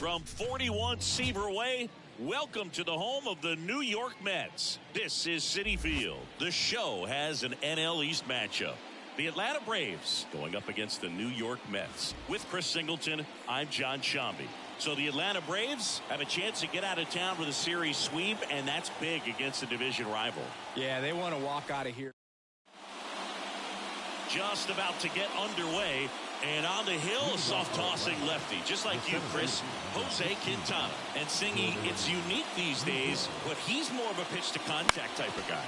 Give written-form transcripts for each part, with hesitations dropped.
From 41 Seaver Way, welcome to the home of the New York Mets. This is Citi Field. The show has an NL East matchup. The Atlanta Braves going up against the New York Mets. With Chris Singleton, I'm John Shambi. So the Atlanta Braves have a chance to get out of town with a series sweep, and that's big against a division rival. Yeah, they want to walk out of here. Just about to get underway, and on the hill, a soft-tossing lefty, just like you, Chris, Jose Quintana. And Singy, it's unique these days, but he's more of a pitch-to-contact type of guy.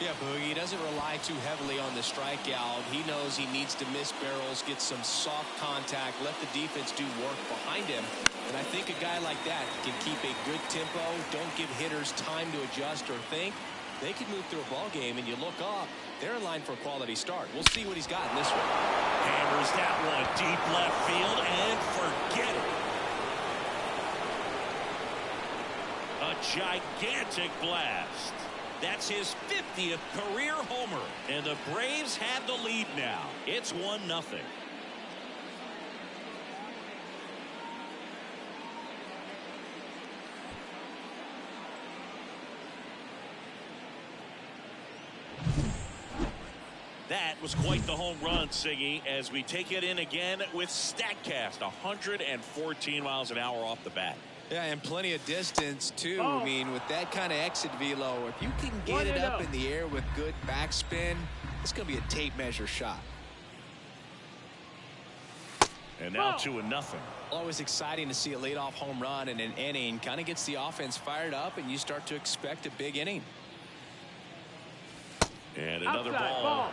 Yeah, Boogie, he doesn't rely too heavily on the strikeout. He knows he needs to miss barrels, get some soft contact, let the defense do work behind him. And I think a guy like that can keep a good tempo, don't give hitters time to adjust or think. They can move through a ball game, and you look up, they're in line for a quality start. We'll see what he's got in this one. Hammers that one deep left field, and forget it. A gigantic blast. That's his 50th career homer, and the Braves have the lead now. It's 1-0. That was quite the home run, Siggy, as we take it in again with StatCast. 114 miles an hour off the bat. Yeah, and plenty of distance, too. I mean, with that kind of exit velo, if you can get it up in the air with good backspin, it's going to be a tape measure shot. And now 2-0. Always exciting to see a leadoff home run in an inning. Kind of gets the offense fired up, and you start to expect a big inning. And another ball.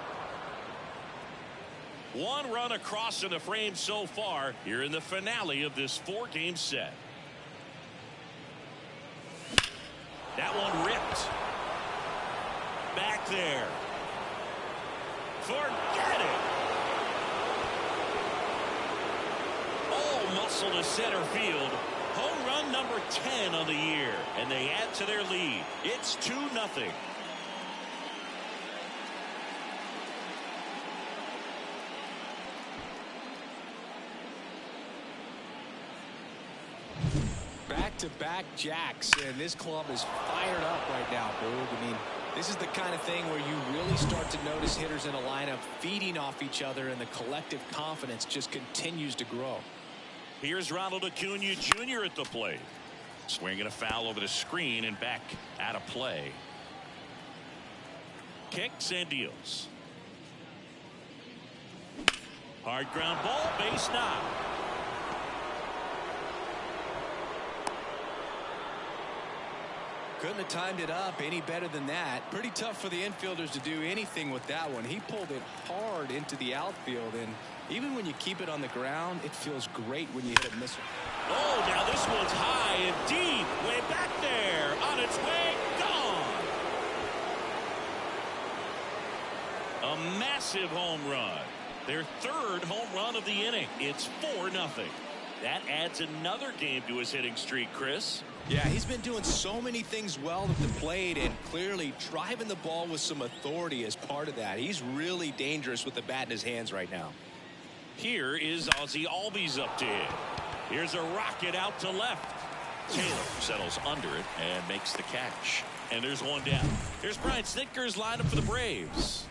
One run across in the frame so far here in the finale of this 4-game set. That one ripped. Back there. Forget it. All muscle to center field. Home run number 10 on the year. And they add to their lead. It's 2-0. Back-to-back jacks, and this club is fired up right now, Boog. I mean, this is the kind of thing where you really start to notice hitters in a lineup feeding off each other, and the collective confidence just continues to grow. Here's Ronald Acuna Jr. at the plate. Swinging a foul over the screen and back out of play. Kicks and deals. Hard ground ball, base knock. Couldn't have timed it up any better than that. Pretty tough for the infielders to do anything with that one. He pulled it hard into the outfield, and even when you keep it on the ground, it feels great when you hit a missile. Oh, now this one's high and deep, way back there, on its way, gone. A massive home run. Their third home run of the inning. It's 4-0. That adds another game to his hitting streak, Chris. Yeah, he's been doing so many things well at the plate, and clearly driving the ball with some authority as part of that. He's really dangerous with the bat in his hands right now. Here is Ozzie Albies up to hit. Here's a rocket out to left. Taylor settles under it and makes the catch. And there's one down. Here's Brian Snitker's lineup for the Braves.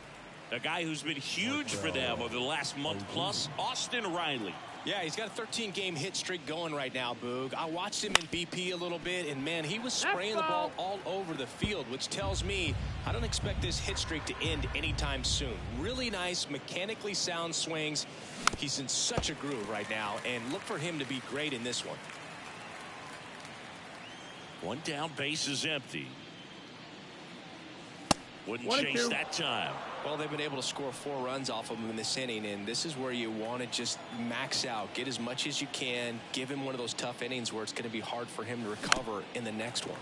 A guy who's been huge for them over the last month plus, Austin Riley. Yeah, he's got a 13-game hit streak going right now, Boog. I watched him in BP a little bit, and, man, he was spraying the ball all over the field, which tells me I don't expect this hit streak to end anytime soon. Really nice, mechanically sound swings. He's in such a groove right now, and look for him to be great in this one. One down, base is empty. Wouldn't chase that time. Well, they've been able to score 4 runs off of him in this inning, and this is where you want to just max out, get as much as you can, give him one of those tough innings where it's going to be hard for him to recover in the next one.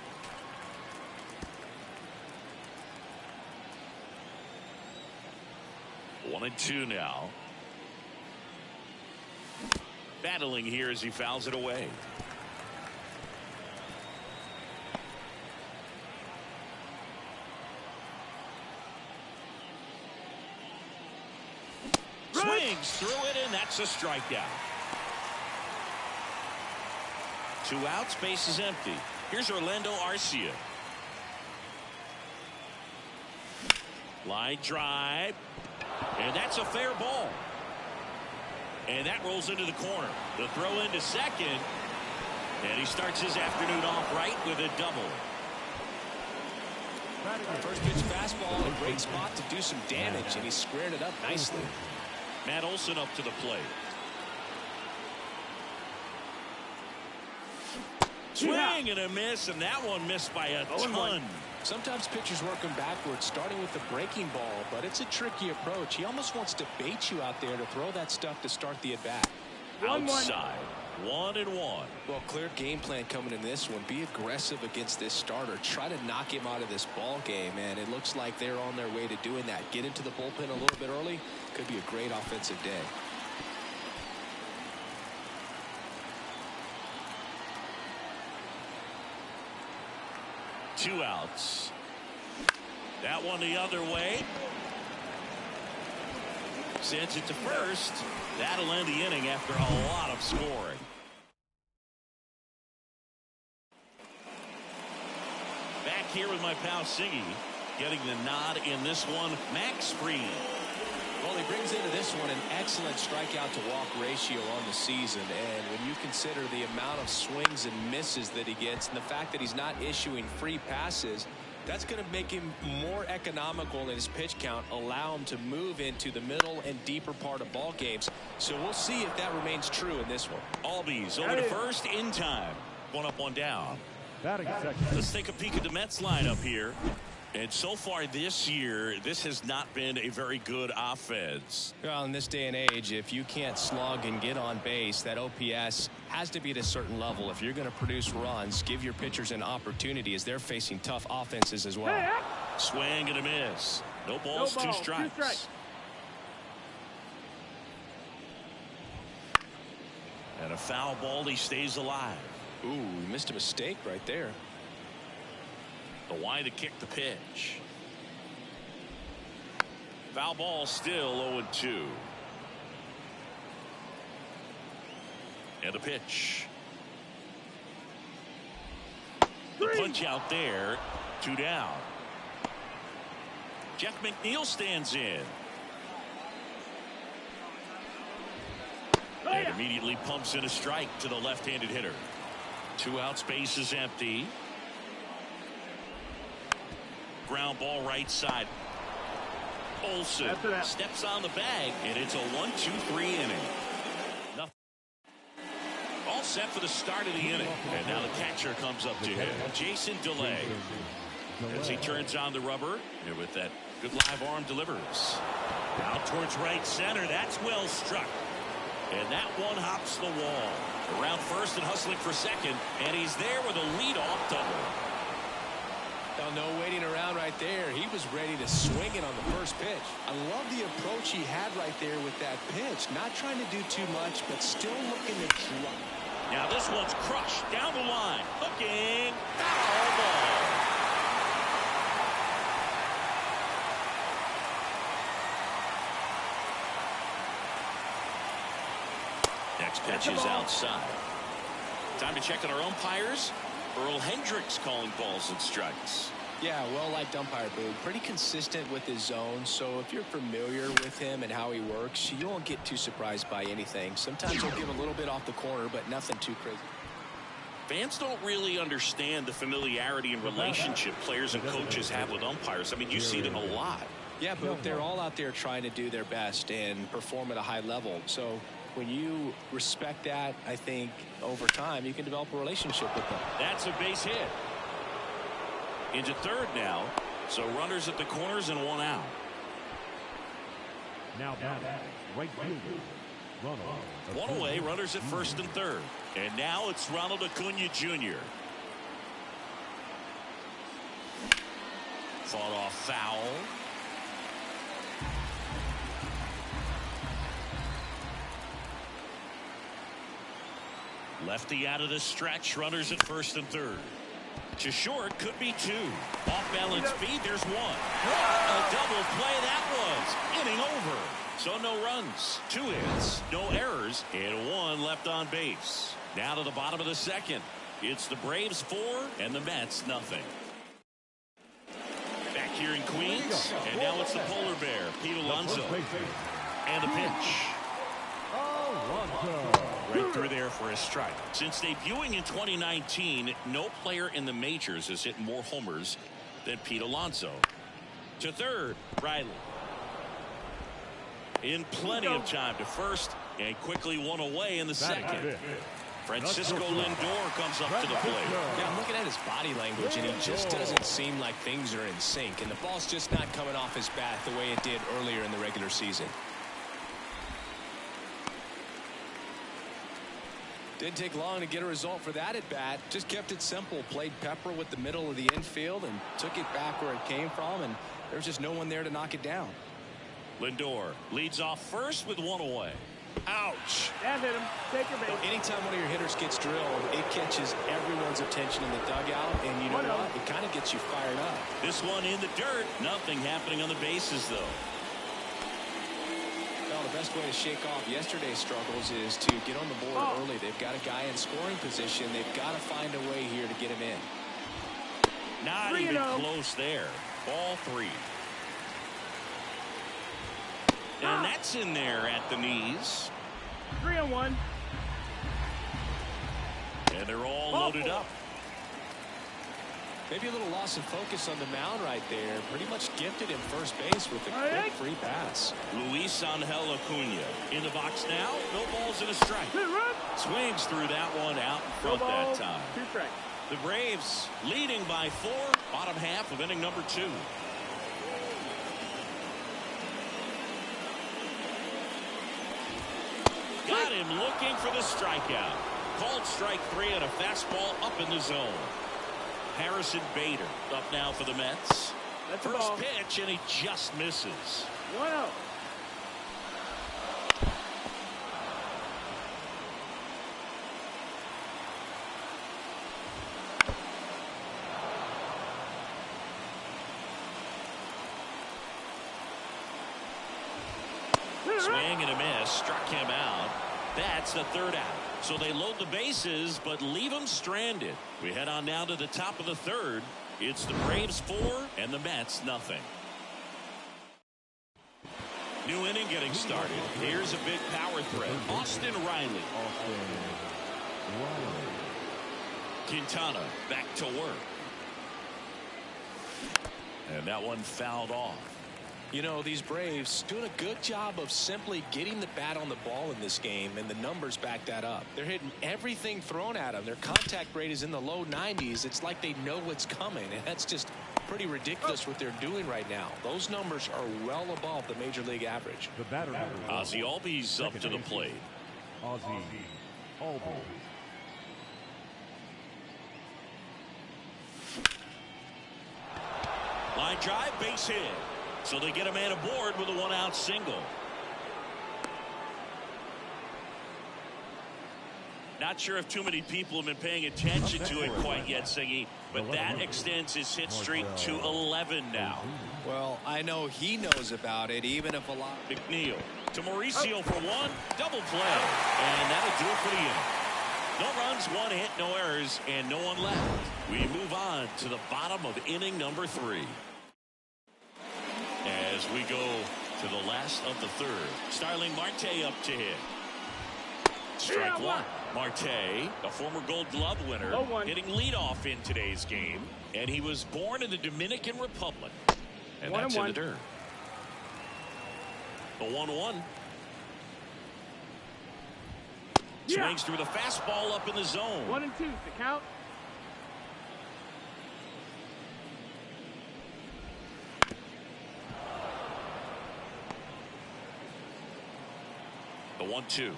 One and two now. Battling here as he fouls it away. Swings through it, and that's a strikeout. 2 outs, base is empty. Here's Orlando Arcia. Line drive. And that's a fair ball. And that rolls into the corner. The throw into second. And he starts his afternoon off right with a double. First pitch fastball, a great spot to do some damage, and he squared it up nicely. Matt Olson up to the plate. Swing and a miss, and that one missed by a ton. Sometimes pitchers work them backwards, starting with the breaking ball, but it's a tricky approach. He almost wants to bait you out there to throw that stuff to start the at-bat. Outside, 1-1. Well, clear game plan coming in this one. Be aggressive against this starter. Try to knock him out of this ball game, and it looks like they're on their way to doing that. Get into the bullpen a little bit early. Could be a great offensive day. Two outs. That one the other way. Sends it to first. That'll end the inning after a lot of scoring. Back here with my pal Siggy. Getting the nod in this one, Max Fried. Well, he brings into this one an excellent strikeout to walk ratio on the season, and when you consider the amount of swings and misses that he gets and the fact that he's not issuing free passes, that's going to make him more economical in his pitch count, allow him to move into the middle and deeper part of ball games. So we'll see if that remains true in this one. Albies over to first in time. 1 up, 1 down. Let's take a peek at the Mets lineup here. And so far this year, this has not been a very good offense. Well, in this day and age, if you can't slug and get on base, that OPS has to be at a certain level. If you're going to produce runs, give your pitchers an opportunity as they're facing tough offenses as well. Swing and a miss. No balls, 2 strikes. And a foul ball, he stays alive. Ooh, he missed a mistake right there. The wide to kick the pitch. Foul ball, still 0-2. And the pitch. The punch out there. 2 down. Jeff McNeil stands in. And immediately pumps in a strike to the left-handed hitter. 2 outs, base is empty. Ground ball right side. Olson steps on the bag, and it's a 1-2-3 inning. Nothing. All set for the start of the inning. And now the catcher comes up to him. Jason DeLay. As he turns on the rubber, and with that good live arm delivers. Out towards right center. That's well struck. And that one hops the wall. Around first and hustling for second. And he's there with a leadoff double. No waiting around right there. He was ready to swing it on the first pitch. I love the approach he had right there with that pitch. Not trying to do too much, but still looking to drop. Now this one's crushed down the line. Hooking. Foul ball. Next pitch is outside. Time to check on our umpires. Earl Hendricks calling balls and strikes. Yeah, well-liked umpire, Boog. Pretty consistent with his zone, so if you're familiar with him and how he works, you won't get too surprised by anything. Sometimes he'll give a little bit off the corner, but nothing too crazy. Fans don't really understand the familiarity and relationship players and coaches have with umpires. I mean, you see them a lot. Yeah, Boog, they're all out there trying to do their best and perform at a high level. So when you respect that, I think over time you can develop a relationship with them. That's a base hit. Into third now. So runners at the corners and 1 out. Now right field. 1 away, runners at first and third. And now it's Ronald Acuna Jr. Fought off foul. Lefty out of the stretch, runners at first and third. To short, could be 2. Off balance feed, there's 1. A double play that was. Inning over. So no runs, 2 hits, no errors, and 1 left on base. Now to the bottom of the second. It's the Braves 4 and the Mets nothing. Back here in Queens, and now it's the polar bear, Pete Alonso. And the pitch. Right through there for a strike. Since debuting in 2019, no player in the majors has hit more homers than Pete Alonso. To third, Riley. In plenty of time to first, and quickly one away in the second. Francisco Lindor comes up to the plate. Yeah, I'm looking at his body language, and he just doesn't seem like things are in sync. And the ball's just not coming off his bat the way it did earlier in the regular season. Didn't take long to get a result for that at bat. Just kept it simple. Played pepper with the middle of the infield and took it back where it came from. And there's just no one there to knock it down. Lindor leads off first with one away. Ouch. That hit him. Take your base. Anytime one of your hitters gets drilled, it catches everyone's attention in the dugout. And you know what? It kind of gets you fired up. This one in the dirt. Nothing happening on the bases, though. Well, the best way to shake off yesterday's struggles is to get on the board early. They've got a guy in scoring position. They've got to find a way here to get him in. Not even close there. Ball 3. And that's in there at the knees. 3-1. And they're all loaded up. Maybe a little loss of focus on the mound right there. Pretty much gifted him first base with a quick free pass. Luis Angel Acuna in the box now. No balls and a strike. Swings through that one out in front that time. 2 strikes. The Braves leading by 4. Bottom half of inning number 2. Got him looking for the strikeout. Called strike 3 and a fastball up in the zone. Harrison Bader up now for the Mets. That's First pitch, and he just misses. 1-0. Swing and a miss. Struck him out. That's the third out. So they load the bases, but leave them stranded. We head on down to the top of the third. It's the Braves 4 and the Mets nothing. New inning getting started. Here's a big power threat. Austin Riley. Quintana back to work. And that one fouled off. You know, these Braves doing a good job of simply getting the bat on the ball in this game, and the numbers back that up. They're hitting everything thrown at them. Their contact rate is in the low 90s. It's like they know what's coming, and that's just pretty ridiculous what they're doing right now. Those numbers are well above the major league average. The batter. Ozzie Albies up to the plate. Ozzie Albies. Line drive, base hit. So they get a man aboard with a 1-out single. Not sure if too many people have been paying attention to it quite yet, Singy, but that extends his hit streak to 11 now. Well, I know he knows about it, even if a lot. McNeil to Mauricio for 1. Double play. And that'll do it for the inning. No runs, 1 hit, no errors, and no one left. We move on to the bottom of inning number 3. As we go to the last of the third. Starling Marte up to hit. Strike 1. Marte, a former Gold Glove winner, hitting leadoff in today's game. And he was born in the Dominican Republic. And that's in the dirt. The 1-1. Swings through the fastball up in the zone. 1-2 to count. The 1-2.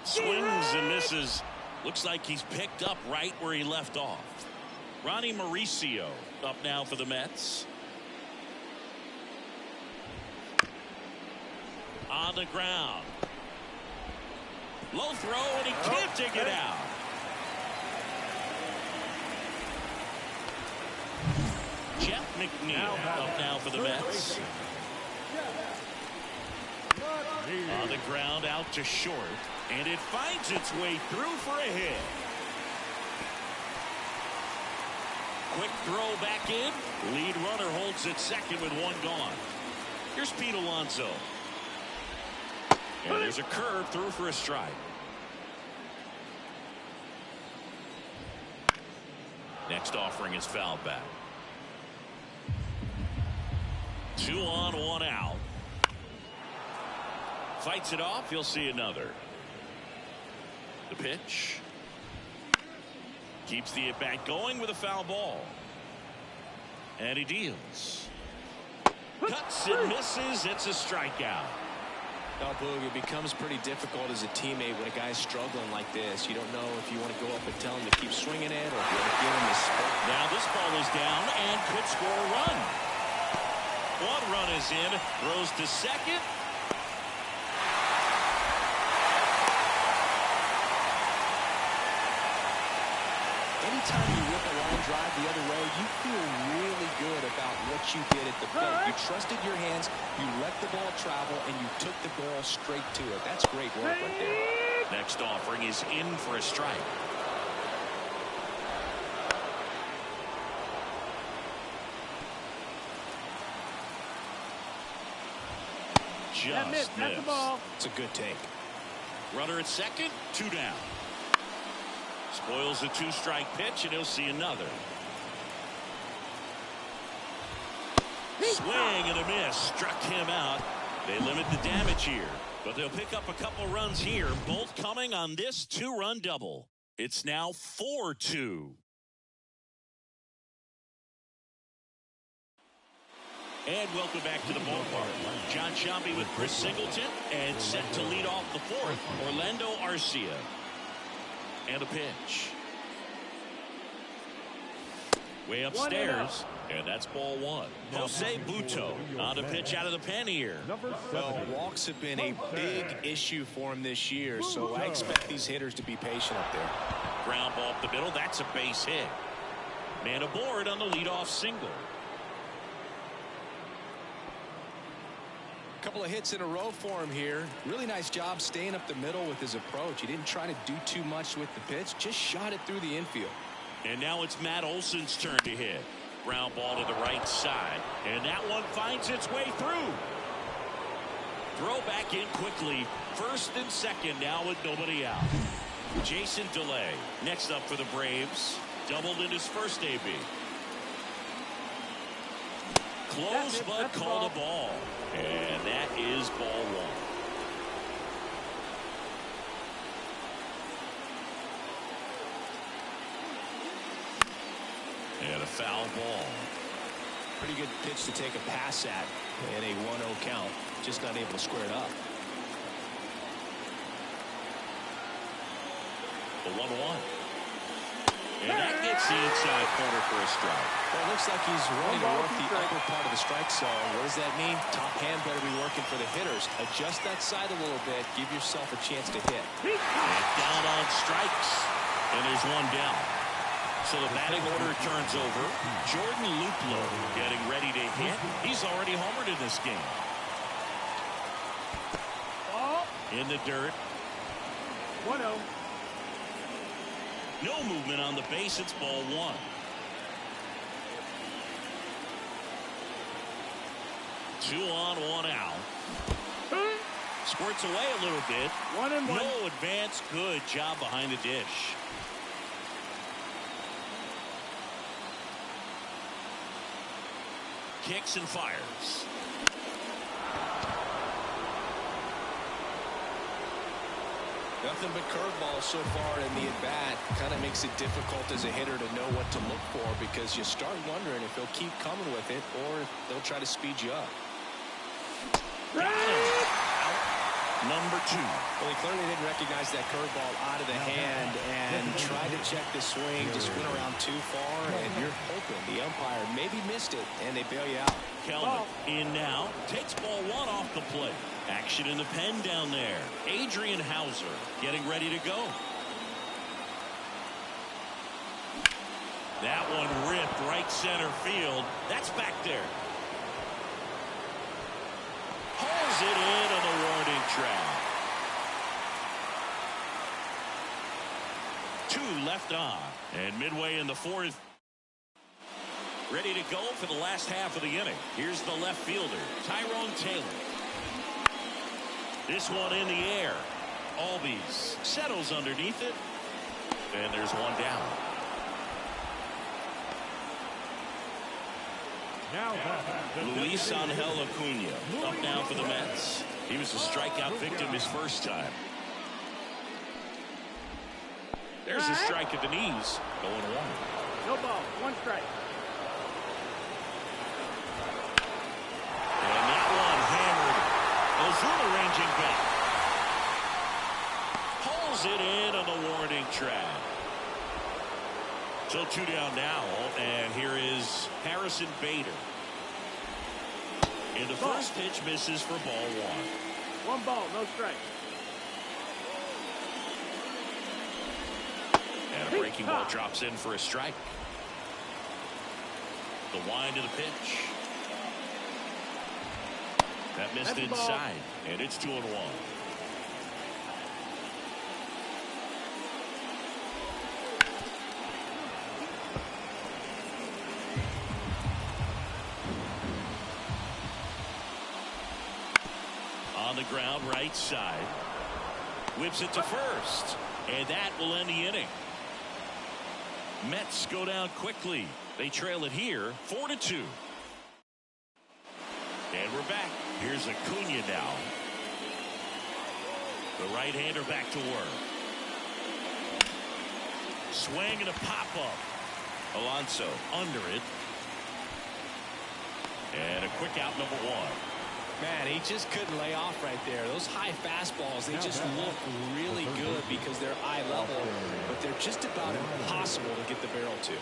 Swings and misses. Looks like he's picked up right where he left off. Ronnie Mauricio up now for the Mets. On the ground. Low throw, and he can't take it out. Jeff McNeil up now for the Mets. On the ground out to short. And it finds its way through for a hit. Quick throw back in. Lead runner holds at second with one gone. Here's Pete Alonso. And there's a curve through for a strike. Next offering is fouled back. 2 on, 1 out. Fights it off. You'll see another. The pitch. Keeps the at-bat going with a foul ball. And he deals. Cuts and misses. It's a strikeout. Now, Boog, it becomes pretty difficult as a teammate when a guy's struggling like this. You don't know if you want to go up and tell him to keep swinging it or if you want to give him a spurt. Now this ball is down and could score a run. One run is in. Throws to second. Anytime you whip a line drive the other way, you feel really good about what you did at the plate. You trusted your hands, you let the ball travel, and you took the barrel straight to it. That's great work right there. Next offering is in for a strike. Just missed. That's the ball. It's a good take. Runner at second, 2 down. Spoils a 2-strike pitch, and he'll see another. Swing and a miss. Struck him out. They limit the damage here, but they'll pick up a couple runs here, both coming on this 2-run double. It's now 4-2. And welcome back to the ballpark. John Shambi with Chris Singleton, and set to lead off the 4th, Orlando Arcia. And a pitch. Way upstairs. And that's ball 1. Jose Buto on a pitch out of the pen here. Well, walks have been a big issue for him this year, so I expect these hitters to be patient up there. Ground ball up the middle. That's a base hit. Man aboard on the leadoff single. Couple of hits in a row for him here. Really nice job staying up the middle with his approach. He didn't try to do too much with the pitch, just shot it through the infield. And now it's Matt Olson's turn to hit. Ground ball to the right side, and that one finds its way through. Throw back in quickly. First and second now with nobody out. Jason DeLay next up for the Braves. Doubled in his first AB. Close but called a ball. And that is ball 1. And a foul ball. Pretty good pitch to take a pass at in a 1-0 count. Just not able to square it up. The 1-1. And that gets the inside corner for a strike. Well, it looks like he's ready to work the upper part of the strike zone. What does that mean? Top hand better be working for the hitters. Adjust that side a little bit. Give yourself a chance to hit. And down on strikes. And there's one down. So the batting order turns over. Jordan Luplow getting ready to hit. He's already homered in this game. In the dirt. 1-0. No movement on the base. It's ball 1. Two on, 1 out. Squirts away a little bit. 1-1. No advance. Good job behind the dish. Kicks and fires. Nothing but curveballs so far in the at-bat. Kind of makes it difficult as a hitter to know what to look for because you start wondering if he'll keep coming with it or if they'll try to speed you up. Number 2. Well, he clearly didn't recognize that curveball out of the hand and tried to check the swing, just went around too far, and you're hoping the umpire maybe missed it, and they bail you out. Kelman in now, takes ball 1 off the plate. Action in the pen down there. Adrian Hauser getting ready to go. That one ripped right center field. That's back there. Hauls it in on the warning track. 2 left on. And midway in the 4th. Ready to go for the last half of the inning. Here's the left fielder, Tyrone Taylor. This one in the air. Albies settles underneath it. And there's one down. Luis Angel Acuna up now for the Mets. He was a strikeout victim his first time. There's a strike at the knees. Going 1. No ball. 1 strike. And that one hammered. Ozuna ranging back. Pulls it in on the warning track. So 2 down now. And here is Harrison Bader. And the first pitch misses for ball 1. 1 ball. No strike. And a breaking ball drops in for a strike. The wind of the pitch. That missed inside. And it's 2-1. On the ground, right side. Whips it to first. And that will end the inning. Mets go down quickly. They trail it here 4-2. And we're back. Here's Acuna now. The right-hander back to work. Swing and a pop-up. Alonso under it. And a quick out, number 1. Man, he just couldn't lay off right there. Those high fastballs, they just look really good because they're eye level, but they're just about impossible to get the barrel to.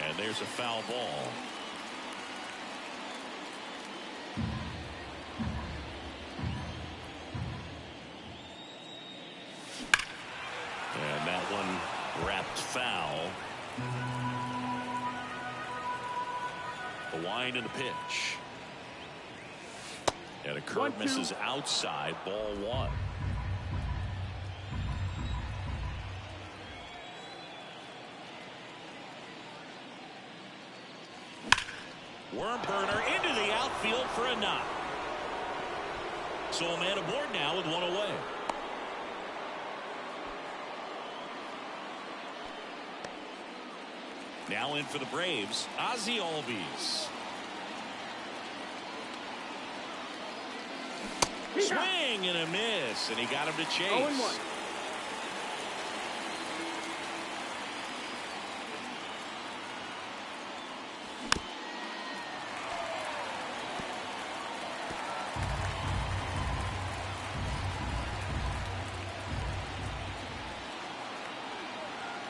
And there's a foul ball. And that one wrapped foul. The wind and the pitch. And a curve misses outside, ball 1. Worm burner into the outfield for a knock. So a man aboard now with 1 away. Now in for the Braves, Ozzie Albies. Swing and a miss, and he got him to chase. 0-1.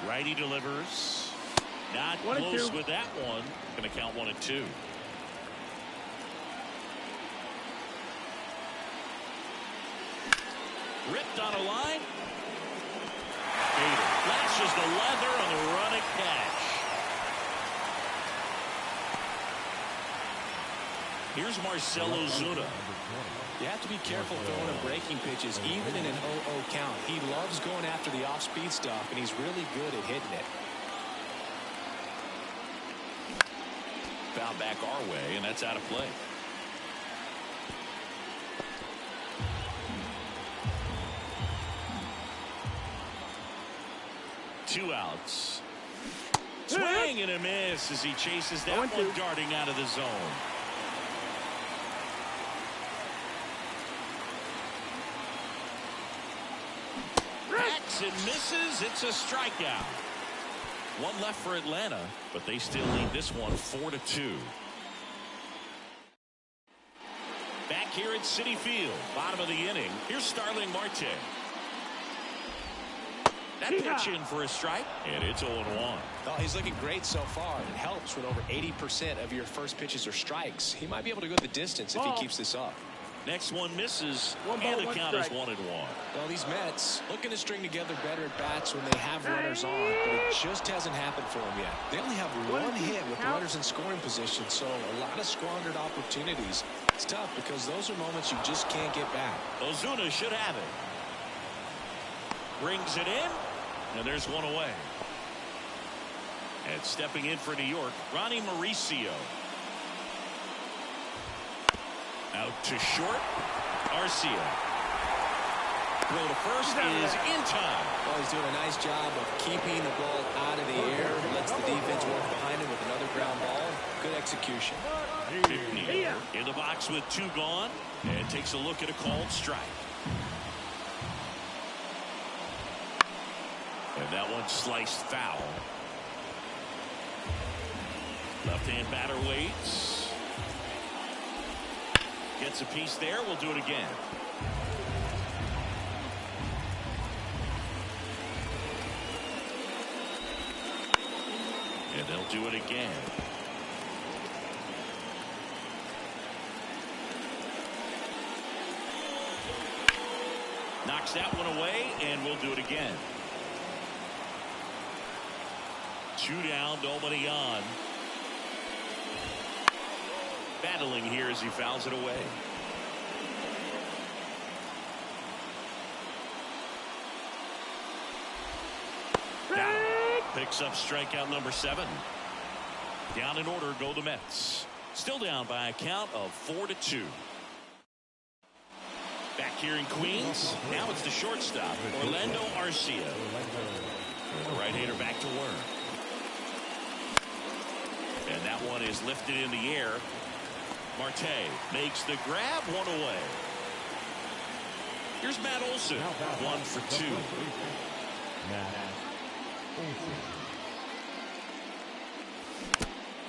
Righty delivers. Not close with that one. Going to count 1-2. Ripped on a line. Bader flashes the leather on the running catch. Here's Marcell Ozuna. You have to be careful throwing him breaking pitches, even in an 0-0 count. He loves going after the off-speed stuff, and he's really good at hitting it. Foul back our way, and that's out of play. Two outs. Swing and a miss as he chases that one darting out of the zone. Hacks and misses. It's a strikeout. One left for Atlanta, but they still lead this one 4-2. Back here at Citi Field, bottom of the inning. Here's Starling Marte. That pitch in for a strike, and it's 0-1. Oh, he's looking great so far. It helps when over 80% of your first pitches are strikes. He might be able to go the distance if he keeps this up. Next one misses, and the count is 1-1. Well, these Mets looking to string together better at bats when they have runners on, but it just hasn't happened for them yet. They only have one hit with runners in scoring position, so a lot of squandered opportunities. It's tough because those are moments you just can't get back. Ozuna should have it. Brings it in, and there's one away. And stepping in for New York, Ronnie Mauricio. Out to short, Arcia. Throw to first is in time. Well, he's doing a nice job of keeping the ball out of the air. Lets the defense work behind him with another ground ball. Good execution. In the box with 2 gone, and takes a look at a called strike. And that one sliced foul. Left-hand batter waits. Gets a piece there. We'll do it again. And they'll do it again. Knocks that one away, and we'll do it again. 2 down, nobody on. Battling here as he fouls it away. Down. Picks up strikeout number 7. Down in order go the Mets. Still down by a count of 4-2. Back here in Queens. Now it's the shortstop, Orlando Arcia. The right-hander back to work. And that one is lifted in the air. Marte makes the grab, one away. Here's Matt Olson, 1 for 2.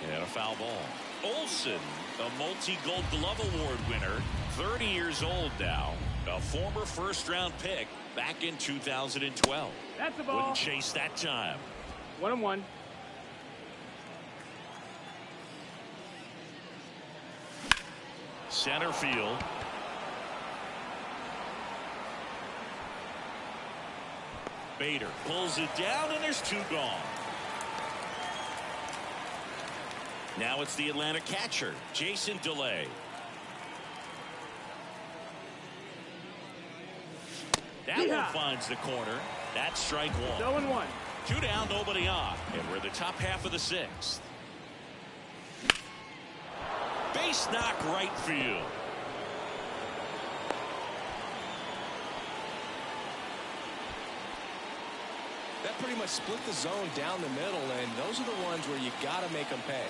And a foul ball. Olson, a multi-Gold Glove Award winner, 30 years old now, a former first-round pick back in 2012. That's the ball. Wouldn't chase that time. 1-1. Center field. Bader pulls it down, and there's 2 gone. Now it's the Atlanta catcher, Jason DeLay. That one finds the corner. That's strike 1. 0-1. 2 down, nobody on. And we're in the top half of the 6th. Base knock right field. That pretty much split the zone down the middle, and those are the ones where you got to make them pay.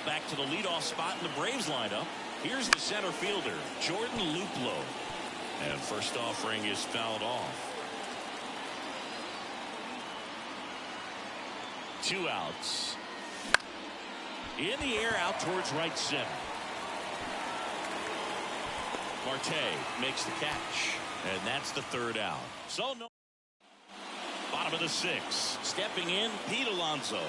Back to the leadoff spot in the Braves lineup. Here's the center fielder, Jordan Luplow. And first offering is fouled off. 2 outs. In the air out towards right center. Marte makes the catch. And that's the 3rd out. So no. Bottom of the 6th. Stepping in, Pete Alonso.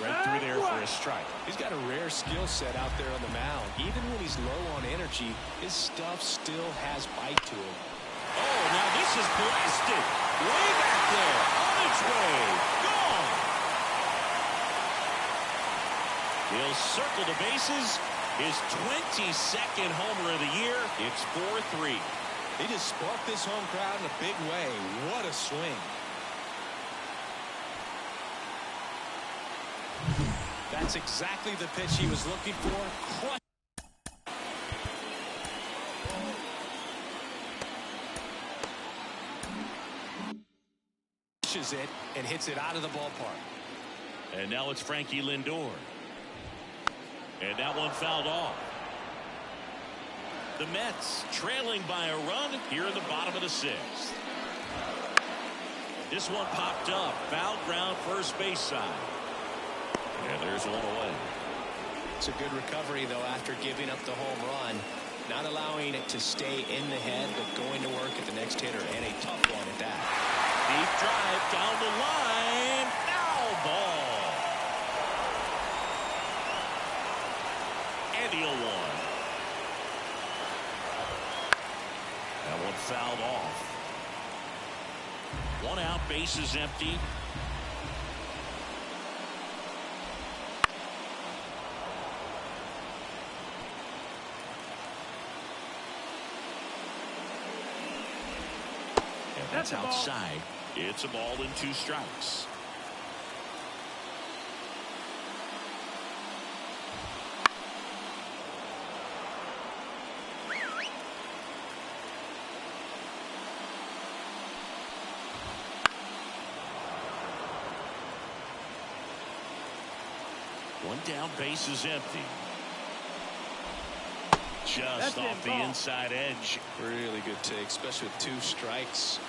Right through there for a strike. He's got a rare skill set out there on the mound. Even when he's low on energy, his stuff still has bite to him. Oh, now this is blasted. Way back there. On its way. Gone. He'll circle the bases. His 22nd homer of the year. It's 4-3. He just sparked this home crowd in a big way. What a swing. That's exactly the pitch he was looking for. Crushes it and hits it out of the ballpark. And now it's Frankie Lindor. And that one fouled off. The Mets trailing by a run here in the bottom of the 6th. This one popped up. Foul ground first base side. And there's one away. It's a good recovery, though, after giving up the home run. Not allowing it to stay in the head, but going to work at the next hitter. And a tough one at that. Deep drive down the line. Foul ball. And he'll one. That one fouled off. 1 out, bases empty. That's a ball. outside. It's a ball and 2 strikes. One down, base is empty. Just off the inside edge. Really good take, especially with 2 strikes.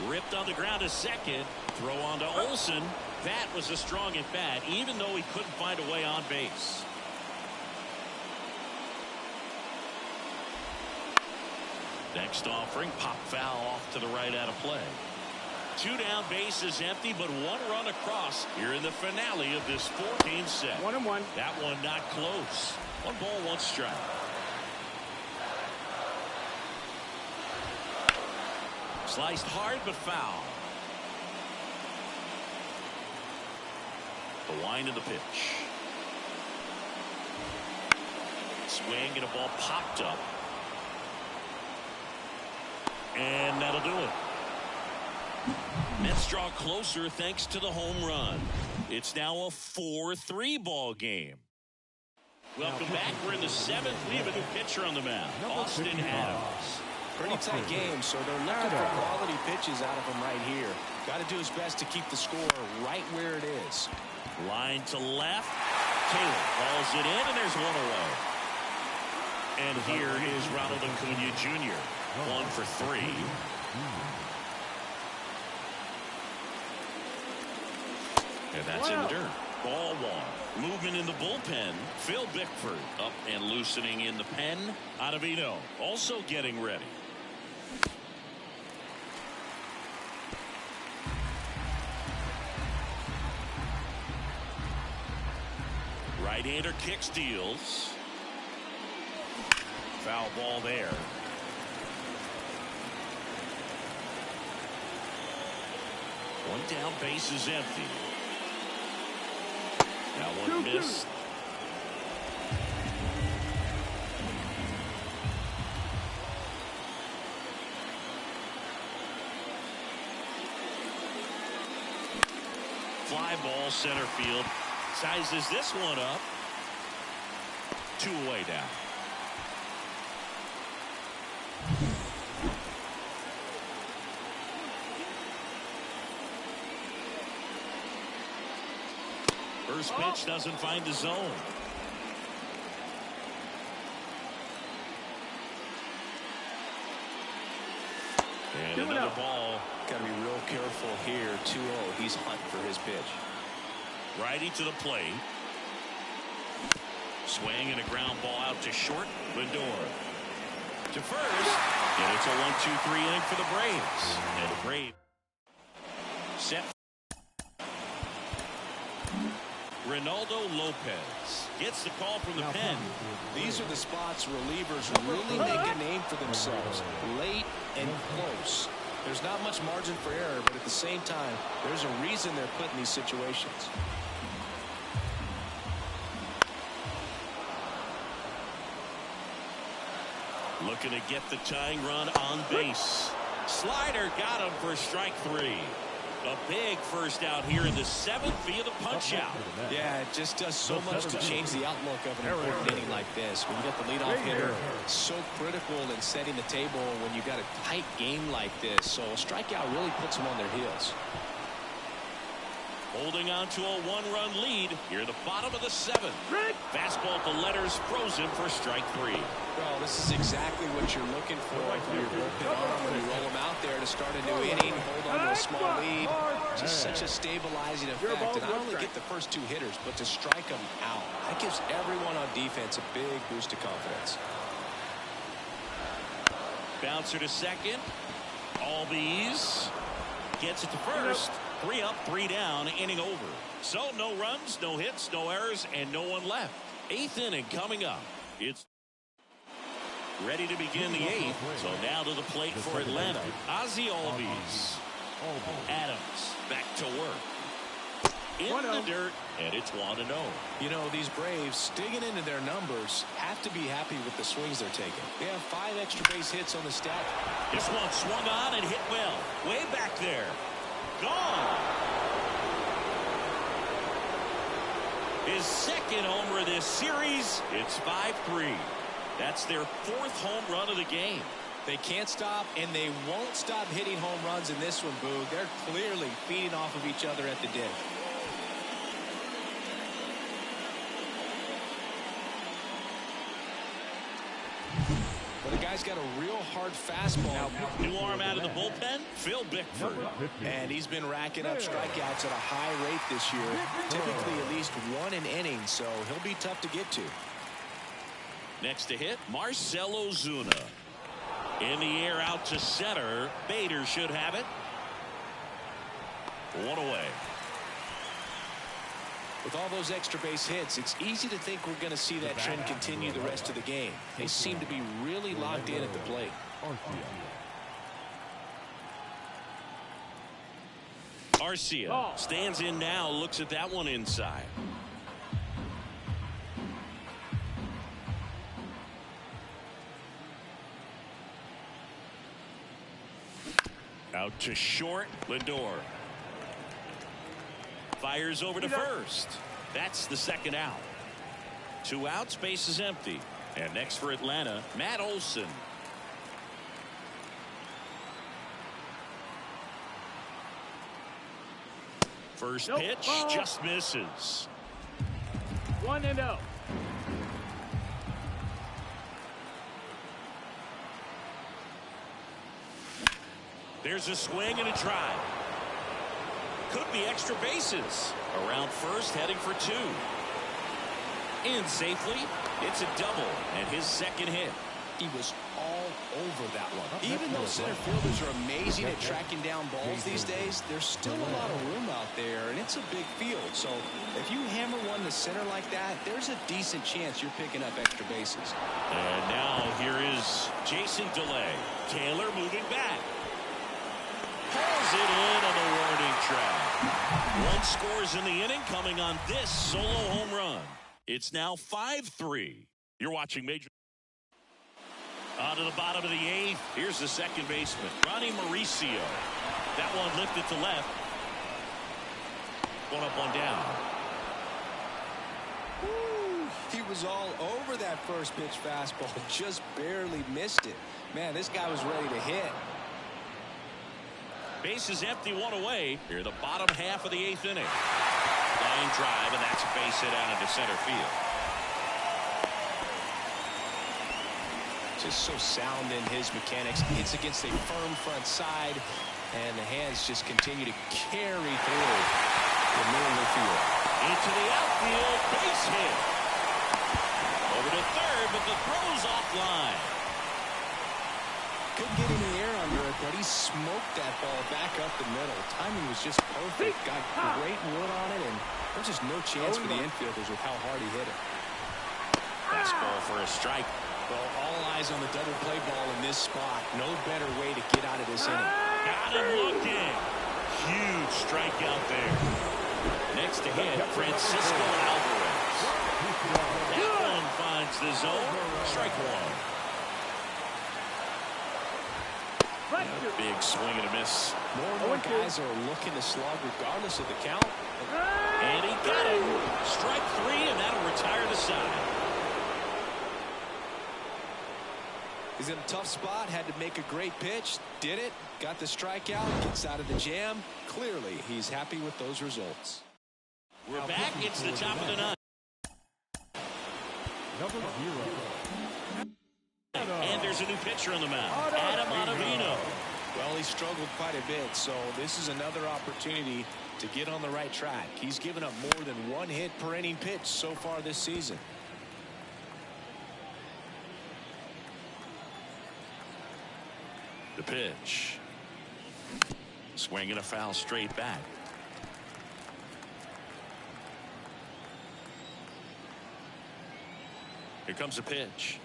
Ripped on the ground a second. Throw on to Olsen. That was a strong at bat, even though he couldn't find a way on base. Next offering, pop foul off to the right out of play. 2 down, base is empty, but 1 run across here in the finale of this 4-game set. 1-1. That one not close. 1 ball, 1 strike. Sliced hard but foul. The wind of the pitch. Swing and a ball popped up. And that'll do it. Mets draw closer thanks to the home run. It's now a 4-3 ball game. Welcome back. We're in the 7th. We have a new pitcher on the mound, Austin Adams. Pretty tight game, so they're looking for quality pitches out of him right here. Got to do his best to keep the score right where it is. Line to left. Taylor calls it in, and there's 1 away. And here is Ronald Acuna Jr. 1 for 3. And that's in the dirt. Ball 1. Movement in the bullpen. Phil Bickford up and loosening in the pen. Ottavino also getting ready. Right-hander kick steals. Foul ball there. 1 down, base is empty. That one missed. Fly ball center field. Sizes this one up. 2 away down. First pitch doesn't find the zone. And another ball. Got to be real careful here. 2-0. He's hunting for his pitch. Righty to the plate. Swing and a ground ball out to short. Lindor to first. And it's a 1-2-3 inning for the Braves. And the Braves set. Ronaldo Lopez gets the call from the pen. These are the spots relievers really make a name for themselves. Late and close. There's not much margin for error, but at the same time, there's a reason they're put in these situations. Looking to get the tying run on base. Slider got him for strike 3. A big first out here in the 7th via the punch out. Yeah, it just does so much to change the outlook of an important inning like this. When you get the leadoff hitter, so critical in setting the table when you got a tight game like this. So a strikeout really puts them on their heels. Holding on to a 1-run lead here at the bottom of the 7th. Fastball to letters frozen for strike 3. Well, this is exactly what you're looking for from your bullpen arm when you roll them out there to start a new inning, hold on to a small lead. Just such a stabilizing effect. And not only get the first 2 hitters, but to strike them out. That gives everyone on defense a big boost of confidence. Bouncer to second. Albies gets it to first. 3 up, 3 down, inning over. So no runs, no hits, no errors, and no one left. 8th inning coming up. It's ready to begin the 8th. So now to the plate for Atlanta. Ozzie Albies. Adams back to work. in the dirt, and it's 1-0. You know, these Braves, digging into their numbers, have to be happy with the swings they're taking. They have 5 extra base hits on the stat. This one swung on and hit well. Way back there. Gone. His second homer of this series. It's 5-3. That's their 4th home run of the game. They can't stop, and they won't stop hitting home runs in this one, Boog. They're clearly feeding off of each other at the dish. Well, the guy's got a real hard fastball. New arm out of the bullpen, Phil Bickford. And he's been racking up strikeouts at a high rate this year. Typically at least 1 an inning, so he'll be tough to get to. Next to hit, Marcell Ozuna. In the air out to center. Bader should have it. 1 away. With all those extra base hits, it's easy to think we're going to see that trend continue the rest of the game. They seem to be really locked in at the plate. Arcia stands in now, looks at that one inside. Out to short, Lindor. Fires over to first. That's the second out. 2 outs, base is empty. And next for Atlanta, Matt Olson. First pitch just misses. 1-0. There's a swing and a drive. Could be extra bases. Around first, heading for 2. In safely. It's a double and his second hit. He was all over that one. Even though center fielders are amazing at tracking down balls these days, there's still a lot of room out there, and it's a big field. So if you hammer one to center like that, there's a decent chance you're picking up extra bases. And now here is Jason DeLay. Taylor moving back. Pulls it in on the warning track. 1 scores in the inning, coming on this solo home run. It's now 5-3. You're watching Major. On to the bottom of the 8th. Here's the second baseman, Ronnie Mauricio. That one lifted to left. 1 up, 1 down. He was all over that first pitch fastball. Just barely missed it. Man, this guy was ready to hit. Base is empty, 1 away. Here, the bottom half of the 8th inning. Line drive, and that's a base hit out into center field. Just so sound in his mechanics. Hits against a firm front side, and the hands just continue to carry through the middle of the field. Into the outfield, base hit. Over to third, but the throw's offline. Couldn't get any air under it, but he smoked that ball back up the middle. Timing was just perfect. Got great wood on it, and there's just no chance for the infielders with how hard he hit it. Fastball for a strike. Well, all eyes on the double play ball in this spot. No better way to get out of this inning. Got him looking. Huge strikeout there. Next to hit, Francisco Alvarez. That one finds the zone. Strike 1. A big swing and a miss. More and more guys are looking to slug regardless of the count. And he got him. Strike 3, and that'll retire the side. He's in a tough spot, had to make a great pitch, did it, got the strikeout, gets out of the jam. Clearly, he's happy with those results. We're back. It's the top of the 9th. And there's a new pitcher on the mound, Adam Ottavino. Well, he struggled quite a bit, so this is another opportunity to get on the right track. He's given up more than 1 hit per inning pitch so far this season. The pitch. Swinging a foul straight back. Here comes a pitch.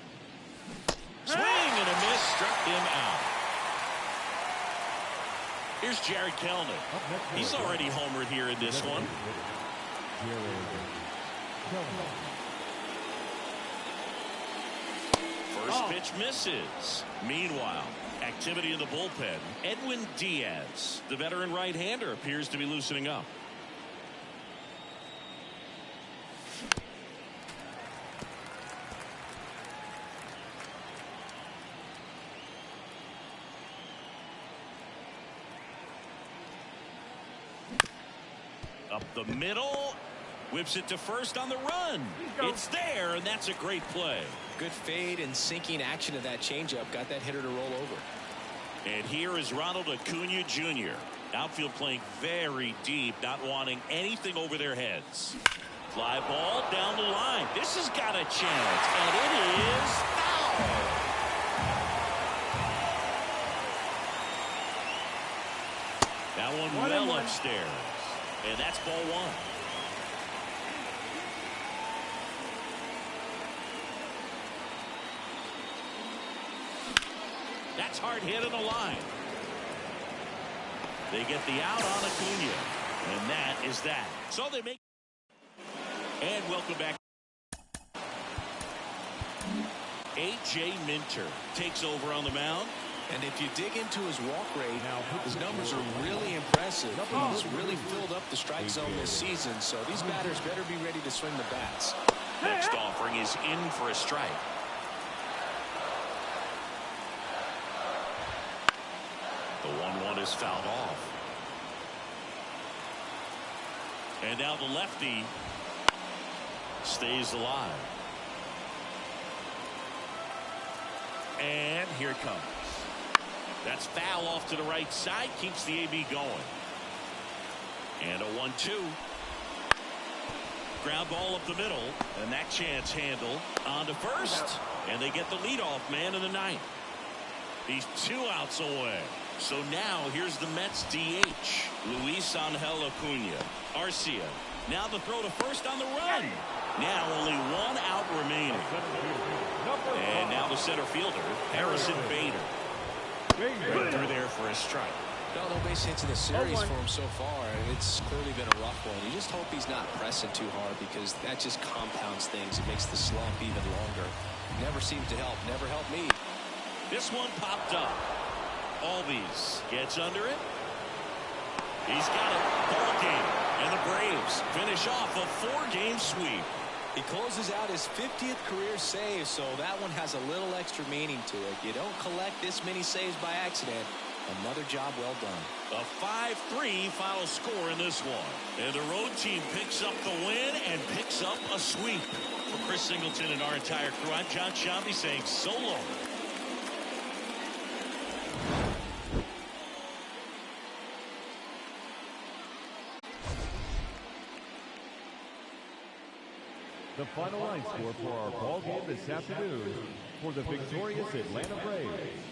Swing and a miss, struck him out. Here's Jared Kelenic. He's already homered here in this one. First pitch misses. Meanwhile, activity in the bullpen. Edwin Diaz, the veteran right-hander, appears to be loosening up. Up the middle. Whips it to first on the run. It's there, and that's a great play. Good fade and sinking action of that changeup. Got that hitter to roll over. And here is Ronald Acuna Jr. Outfield playing very deep, not wanting anything over their heads. Fly ball down the line. This has got a chance, and it is foul. That one well upstairs. And that's ball one. That's hard hit in the line. They get the out on Acuna. And that is that. So they make. And welcome back. A.J. Minter takes over on the mound. And if you dig into his walk rate, his numbers are really impressive. He's really filled up the strike zone this season, so these batters better be ready to swing the bats. Next offering is in for a strike. The 1-1 is fouled off. And now the lefty stays alive. And here it comes. That's foul off to the right side. Keeps the AB going. And a 1-2. Ground ball up the middle. And that chance handled on to first. And they get the leadoff man in the ninth. He's 2 outs away. So now here's the Mets DH. Luis Angel Acuna. Arcia. Now the throw to first on the run. Now only 1 out remaining. And now the center fielder, Harrison Bader. Right through there for a strike. No base hits in the series for him so far. It's clearly been a rough one. You just hope he's not pressing too hard, because that just compounds things. It makes the slump even longer. Never seems to help. Never helped me. This one popped up. Albies gets under it. He's got it. Ball game. And the Braves finish off a 4-game sweep. He closes out his 50th career save, so that one has a little extra meaning to it. You don't collect this many saves by accident. Another job well done. A 5-3 final score in this one. And the road team picks up the win and picks up a sweep. For Chris Singleton and our entire crew, I'm John Shambi saying so long. The final line score for our ball game this afternoon for the victorious Atlanta Braves.